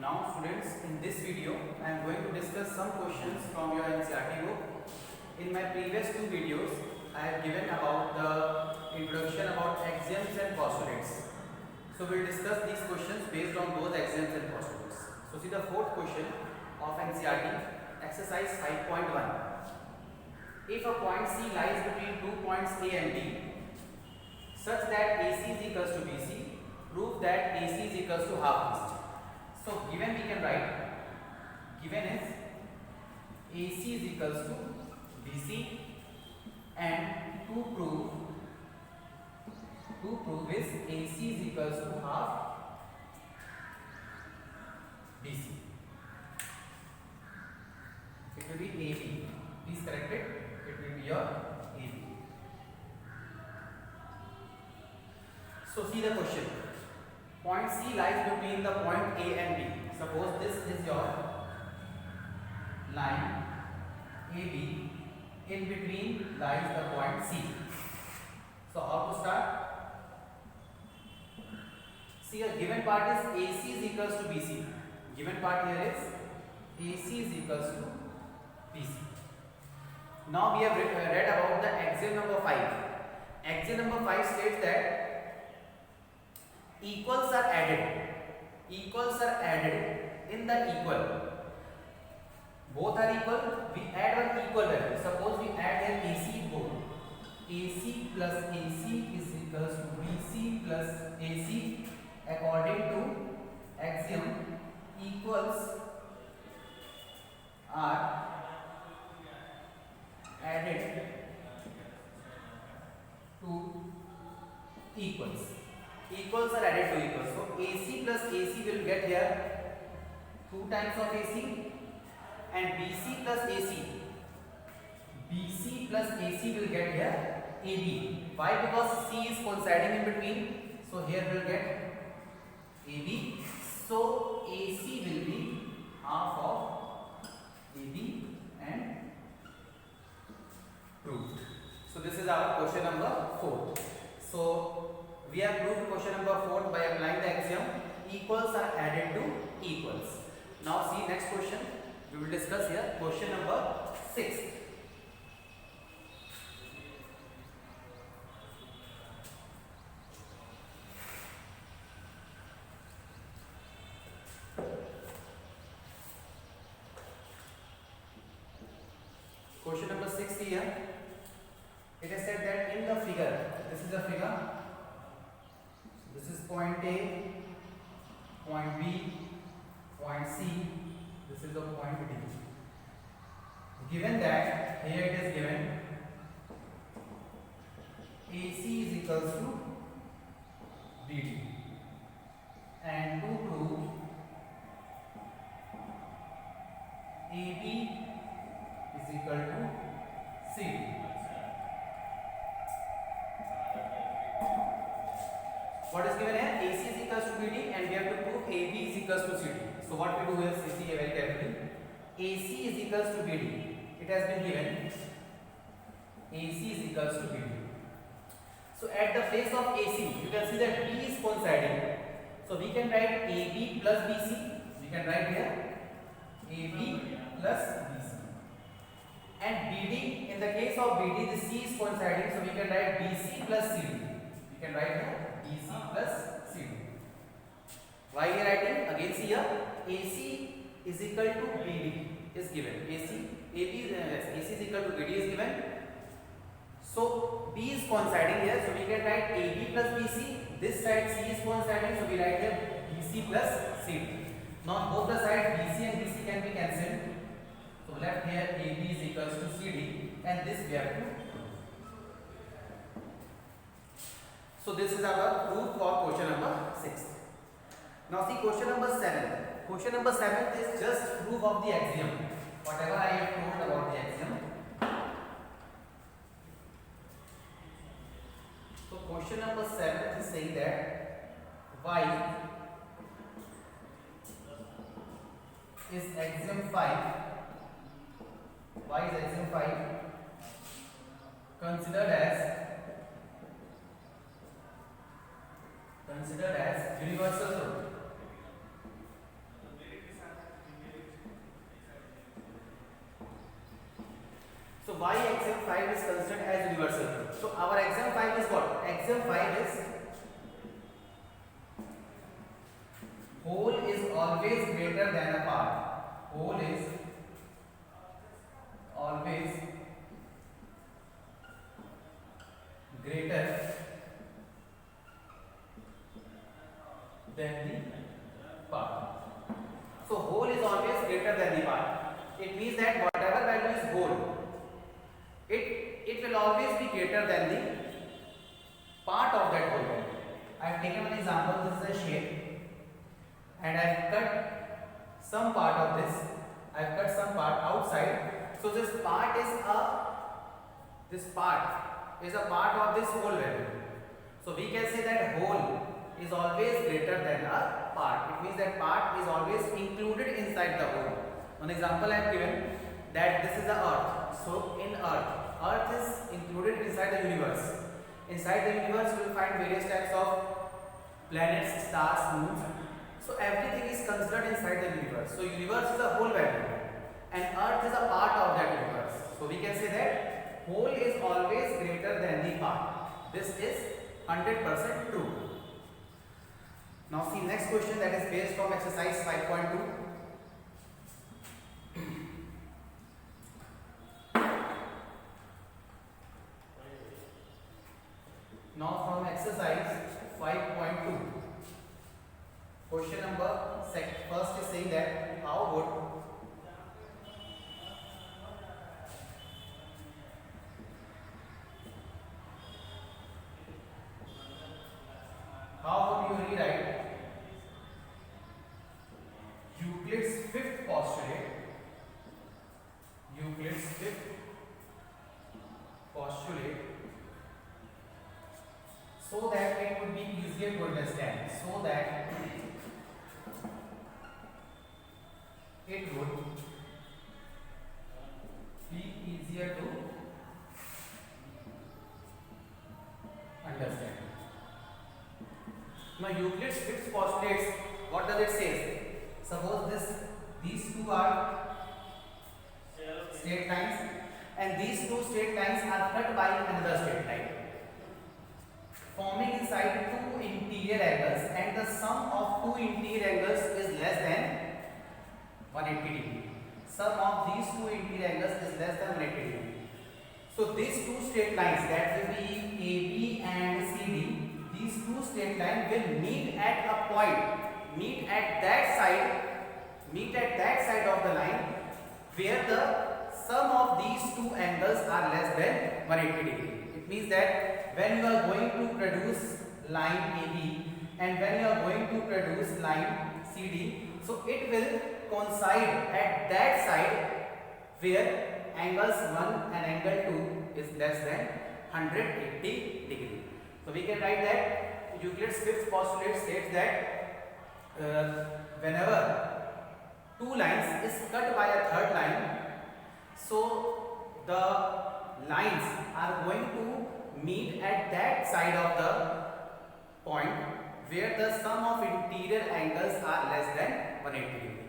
Now students, in this video I am going to discuss some questions from your NCERT book. In my previous two videos I have given about the introduction about axioms and postulates. So we will discuss these questions based on those axioms and postulates. So see the fourth question of NCERT, exercise 5.1. If a point C lies between 2 points A and B such that AC is equals to BC, prove that AC is equals to half BC. So given we can write, given is AC is equals to BC, and to prove is AC is equals to half BC. It will be AB. Please correct it. It will be your AB. So see the question. Point C lies between the point A and B. Suppose this is your line AB. In between lies the point C. So how to start? See, a given part is AC is equals to BC. Given part here is AC is equals to BC. Now we have read about the axiom number 5. Axiom number 5 states that equals are added. Equals are added in the equal. Both are equal. We add one equal value. Suppose we add here AC both. AC plus AC is equals to BC plus AC. According to axiom, equals are added to equals. Equals are added to equals. So AC plus AC will get here 2 times of AC, and BC plus AC. BC plus AC will get here AB. Why? Because C is coinciding in between. So here we will get AB. So AC will be half of AB and proved. So this is our question number 4. So we have proved question number 4 by applying the axiom equals are added to equals. Now see next question. We will discuss here question number 6. Question number 6 here. It is said that in the figure, this is the figure. This is point A, point B, point C. This is the point D. Given that here it is given AC is equals to BD, and to prove AB is equal to CD. What is given here? AC is equals to BD, and we have to prove AB is equals to CD. So what we do is, you see very carefully, AC is equals to BD. It has been given AC is equals to BD. So at the place of AC, you can see that B is coinciding. So we can write AB plus BC. We can write here AB plus BC. And BD, in the case of BD, the C is coinciding. So we can write BC plus CD. We can write here BC plus CD. Why we are writing? Again see here, AC is equal to BD is given. AC is equal to BD is given. So B is coinciding here. So we can write AB plus BC. This side C is coinciding. So we write here BC plus CD. Now both the sides BC and BC can be cancelled. So left here AB is equals to CD, and this we have to. So this is our proof for question number 6. Now see question number 7. Question number 7 is just proof of the axiom. Whatever I have told about the axiom. So question number 7 is saying that Y is axiom 5. Y is axiom 5 considered as universal truth. why axiom 5 is considered as universal? So our axiom 5 is what? Axiom 5 is whole is always greater than a part. Whole is always greater than the part. So whole is always greater than the part. It means that whatever value is whole, it will always be greater than the part of that whole value. I have taken an example. This is a shape, and I have cut some part of this. I have cut some part outside. So this part is a part of this whole value. So we can say that whole is always greater than a part. It means that part is always included inside the whole. One example I have given, that this is the earth. So in earth is included inside the universe. Inside the universe you will find various types of planets, stars, moons. So everything is considered inside the universe. So universe is a whole value and earth is a part of that universe. So we can say that whole is always greater than the part. This is 100% true. Now see next question, that is based from exercise 5.2. Now from exercise 5.2, question number first is saying that how would you rewrite Euclid's fifth postulate so that it would be easier to understand, so that it would be easier to understand. Now Euclid's fifth postulates, what does it say? Suppose these two are straight lines and these two straight lines are cut by another straight line, forming inside two interior angles, and the sum of two interior angles is less than 180 degree. Sum of these two interior angles is less than 180 degree. So these two straight lines, that will be AB and CD, these two straight lines will meet at a point, meet at that side of the line where the sum of these two angles are less than 180 degree. It means that when you are going to produce line AB and when you are going to produce line CD, so it will coincide at that side where angles 1 and angle 2 is less than 180 degree. So we can write that Euclid's fifth postulate states that whenever two lines is cut by a third line, so the lines are going to meet at that side of the point where the sum of interior angles are less than 180 degree.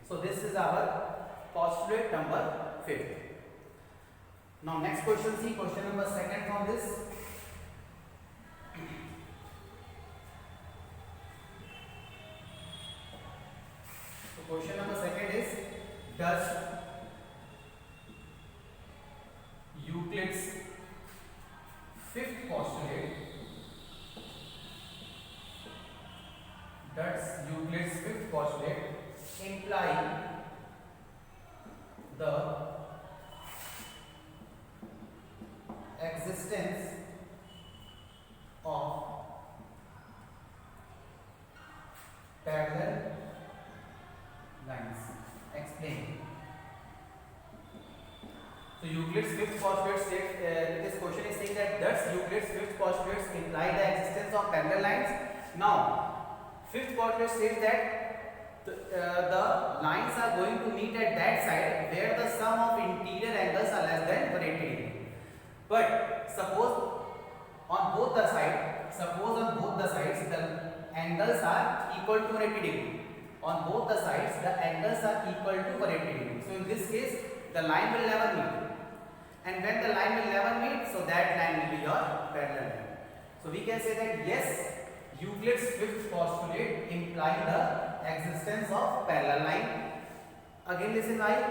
So this is our postulate number 5. Now next question, see question number 2 from this. So question number 2 is, does Euclid's fifth postulate imply the existence of parallel lines? Explain. So Euclid's fifth postulate states, this question is saying that does Euclid's fifth postulate imply the existence of parallel lines? Now, fifth postulate says that the lines are going to meet at that side where the sum of interior angles are less than 180 degree. But suppose on both the sides the angles are equal to 180 degree. On both the sides the angles are equal to 180 degree. So in this case the line will never meet. and when the line will never meet, so that line will be your parallel line. So we can say that yes, Euclid's fifth postulate imply the existence of parallel line. Again listen why,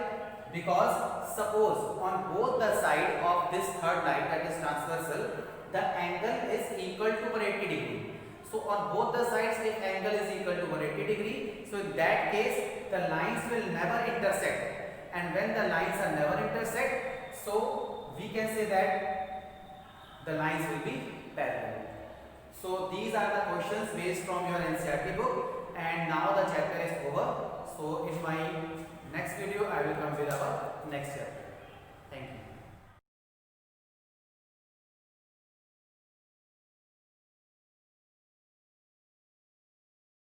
because suppose on both the side of this third line, that is transversal, the angle is equal to 180 degree. So on both the sides, if angle is equal to 180 degree, so in that case the lines will never intersect, and when the lines are never intersect, so we can say that the lines will be parallel. So these are the questions based from your NCERT book, and now the chapter is over. So in my next video I will come with our next chapter. Thank you.